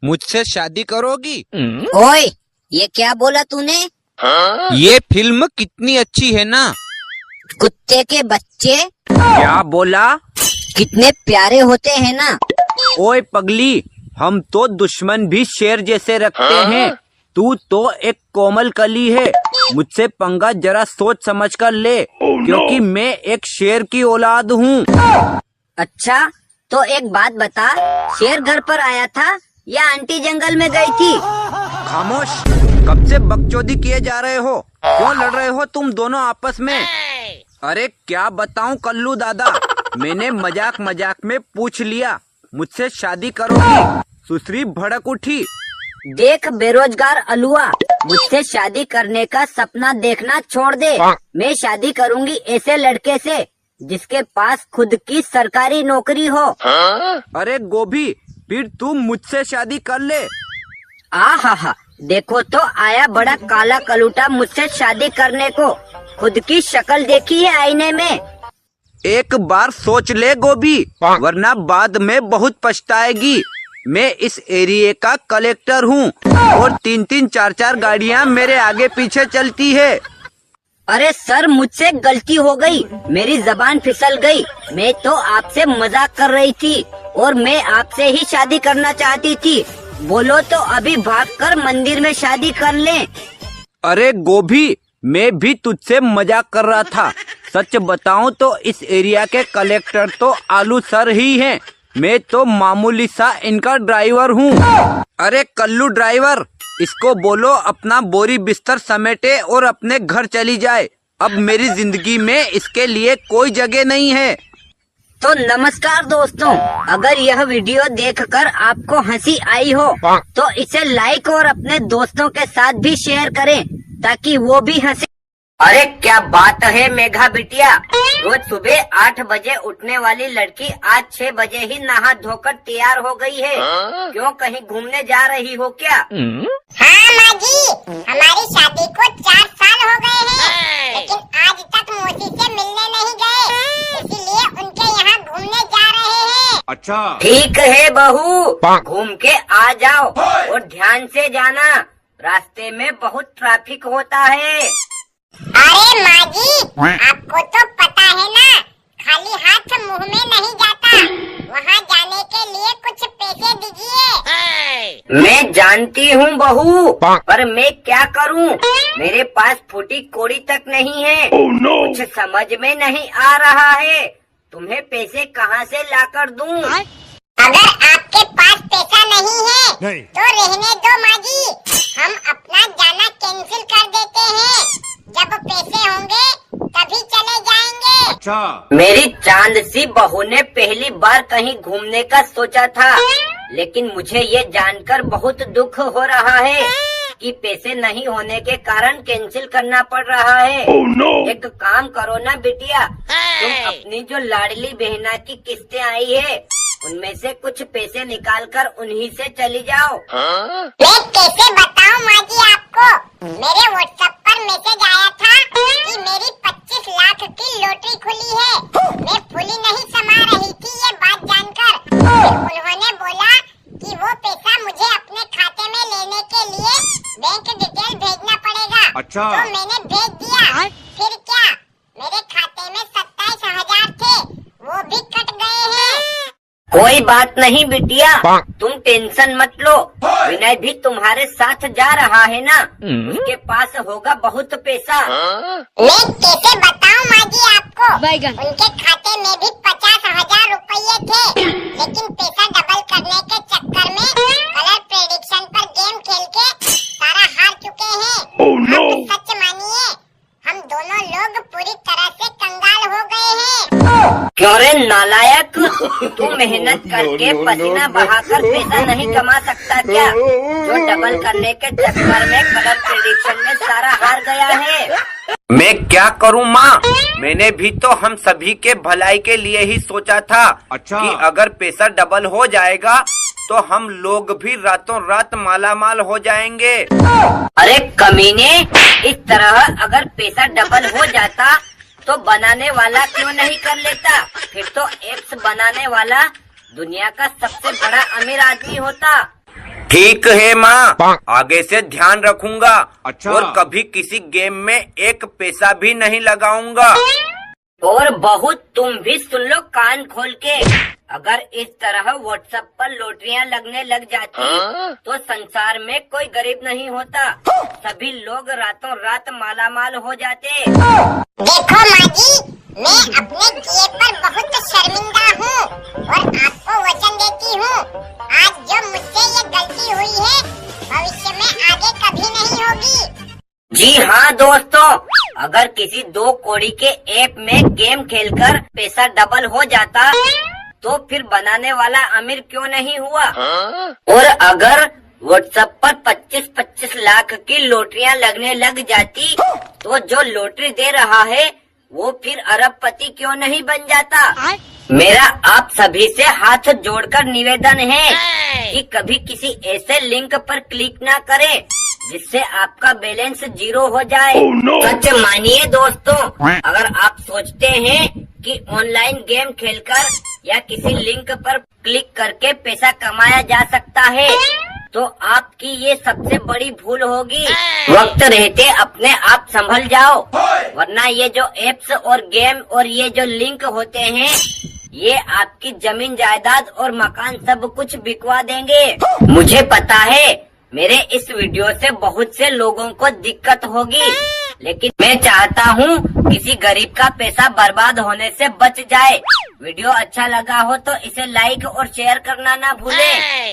मुझसे शादी करोगी? ओए, ये क्या बोला तूने? ये फिल्म कितनी अच्छी है ना। कुत्ते के बच्चे क्या बोला? कितने प्यारे होते हैं ना। ओए पगली, हम तो दुश्मन भी शेर जैसे रखते हैं। तू तो एक कोमल कली है। मुझसे पंगा जरा सोच समझ कर ले, क्योंकि मैं एक शेर की औलाद हूँ। अच्छा, तो एक बात बता, शेर घर पर आया था या आंटी जंगल में गई थी? खामोश, कब से बकचोदी किए जा रहे हो? क्यों लड़ रहे हो तुम दोनों आपस में? अरे क्या बताऊं कल्लू दादा, मैंने मजाक मजाक में पूछ लिया मुझसे शादी करोगी। सुश्री भड़क उठी। देख बेरोजगार अलुआ, मुझसे शादी करने का सपना देखना छोड़ दे। मैं शादी करूंगी ऐसे लड़के से जिसके पास खुद की सरकारी नौकरी हो। अरे गोभी, फिर तू मुझसे शादी कर ले। आहा, देखो तो आया बड़ा काला कलूटा मुझसे शादी करने को। खुद की शक्ल देखी है आईने में? एक बार सोच ले गोभी, वरना बाद में बहुत पछताएगी। मैं इस एरिया का कलेक्टर हूँ और 3-3 4-4 गाड़ियाँ मेरे आगे पीछे चलती है। अरे सर, मुझसे गलती हो गई, मेरी जबान फिसल गई। मैं तो आपसे मजाक कर रही थी और मैं आपसे ही शादी करना चाहती थी। बोलो तो अभी भागकर मंदिर में शादी कर लें। अरे गोभी, मैं भी तुझसे मजाक कर रहा था। सच बताऊं तो इस एरिया के कलेक्टर तो आलू सर ही हैं। मैं तो मामूली सा इनका ड्राइवर हूँ। अरे कल्लू ड्राइवर, इसको बोलो अपना बोरी बिस्तर समेटे और अपने घर चली जाए। अब मेरी जिंदगी में इसके लिए कोई जगह नहीं है। तो नमस्कार दोस्तों, अगर यह वीडियो देखकर आपको हंसी आई हो तो इसे लाइक और अपने दोस्तों के साथ भी शेयर करें ताकि वो भी हंसे। अरे क्या बात है मेघा बिटिया, रोज सुबह 8 बजे उठने वाली लड़की आज 6 बजे ही नहा धोकर तैयार हो गई है। क्यों, कहीं घूमने जा रही हो क्या? हाँ माँ जी, हमारी शादी को 4 साल हो गए हैं, लेकिन आज तक मौसी से मिलने नहीं गए, इसीलिए उनके यहाँ घूमने जा रहे हैं। अच्छा, ठीक है बहू, घूम के आ जाओ और ध्यान से जाना, रास्ते में बहुत ट्रैफिक होता है। अरे माँ जी, आपको तो पता है ना, खाली हाथ मुंह में नहीं जाता। वहाँ जाने के लिए कुछ पैसे दीजिए। मैं जानती हूँ बहू, पर मैं क्या करूँ, मेरे पास फूटी कोड़ी तक नहीं है। कुछ समझ में नहीं आ रहा है, तुम्हें पैसे कहाँ से लाकर दूँ? अगर आपके पास पैसा नहीं है तो रहने दो माँ जी, हम अपना जाना कैंसिल कर देते हैं। जब पैसे होंगे तभी चले जाएंगे। अच्छा, मेरी चांद सी बहू ने पहली बार कहीं घूमने का सोचा था, लेकिन मुझे ये जानकर बहुत दुख हो रहा है कि पैसे नहीं होने के कारण कैंसिल करना पड़ रहा है। एक काम करो ना बिटिया, तुम अपनी जो लाडली बहना की किस्तें आई है उनमें से कुछ पैसे निकालकर उन्हीं से चली जाओ। मैं कैसे बताऊँ माँ जी आपको, मेरे व्हाट्सएप पर मैसेज आया था कि मेरी 25 लाख की लॉटरी खुली है। मैं फूली नहीं समा रही थी ये बात जानकर। फिर उन्होंने बोला कि वो पैसा मुझे अपने खाते में लेने के लिए बैंक डिटेल भेजना पड़ेगा। अच्छा, तो मैंने भेज दिया। फिर क्या, मेरे खाते में 27,000 थे, वो भी कट गए हैं। कोई बात नहीं बिटिया, तुम टेंशन मत लो, विनय भी तुम्हारे साथ जा रहा है ना, उसके पास होगा बहुत पैसा। मैं कैसे बताऊं माँ जी आपको, उनके खाते में भी 50,000 रुपये थे, लेकिन पैसा डबल करने के चक्कर में कलर प्रेडिक्शन पर गेम खेल के सारा हार चुके हैं। आप सच मानिए, हम दोनों लोग पूरी तरह से कंगाल हो गए हैं। क्यों रे नालायक, तू मेहनत करके पसीना बहाकर पैसा नहीं कमा सकता क्या, जो डबल करने के चक्कर में कलर प्रेडिक्शन में सारा हार गया है? मैं क्या करूं माँ, मैंने भी तो हम सभी के भलाई के लिए ही सोचा था। अच्छा, कि अगर पैसा डबल हो जाएगा तो हम लोग भी रातों रात मालामाल हो जाएंगे। अरे कमीने, इस तरह अगर पैसा डबल हो जाता तो बनाने वाला क्यों नहीं कर लेता? फिर तो एप्स बनाने वाला दुनिया का सबसे बड़ा अमीर आदमी होता। ठीक है माँ, आगे से ध्यान रखूंगा। अच्छा। और कभी किसी गेम में एक पैसा भी नहीं लगाऊंगा। और बहुत तुम भी सुन लो कान खोल के, अगर इस तरह व्हाट्सएप पर लॉटरियां लगने लग जाती तो संसार में कोई गरीब नहीं होता, सभी लोग रातों रात मालामाल हो जाते। देखो माँ जी, मैं अपने किए पर बहुत शर्मिंदा हूँ और आपको वचन देती हूँ, आज जो मुझसे ये गलती हुई है भविष्य में आगे कभी नहीं होगी। जी हाँ दोस्तों, अगर किसी 2 कौड़ी के ऐप में गेम खेलकर पैसा डबल हो जाता तो फिर बनाने वाला अमीर क्यों नहीं हुआ। और अगर व्हाट्सएप पर 25-25 लाख की लॉटरियां लगने लग जाती तो जो लॉटरी दे रहा है वो फिर अरबपति क्यों नहीं बन जाता। मेरा आप सभी से हाथ जोड़कर निवेदन है कि कभी किसी ऐसे लिंक पर क्लिक ना करें जिससे आपका बैलेंस 0 हो जाए। सच मानिए दोस्तों, अगर आप सोचते हैं कि ऑनलाइन गेम खेलकर या किसी लिंक पर क्लिक करके पैसा कमाया जा सकता है तो आपकी ये सबसे बड़ी भूल होगी। वक्त रहते अपने आप संभल जाओ, वरना ये जो एप्स और गेम और ये जो लिंक होते हैं ये आपकी जमीन जायदाद और मकान सब कुछ बिकवा देंगे। मुझे पता है मेरे इस वीडियो से बहुत से लोगों को दिक्कत होगी, लेकिन मैं चाहता हूँ किसी गरीब का पैसा बर्बाद होने से बच जाए। वीडियो अच्छा लगा हो तो इसे लाइक और शेयर करना ना भूलें।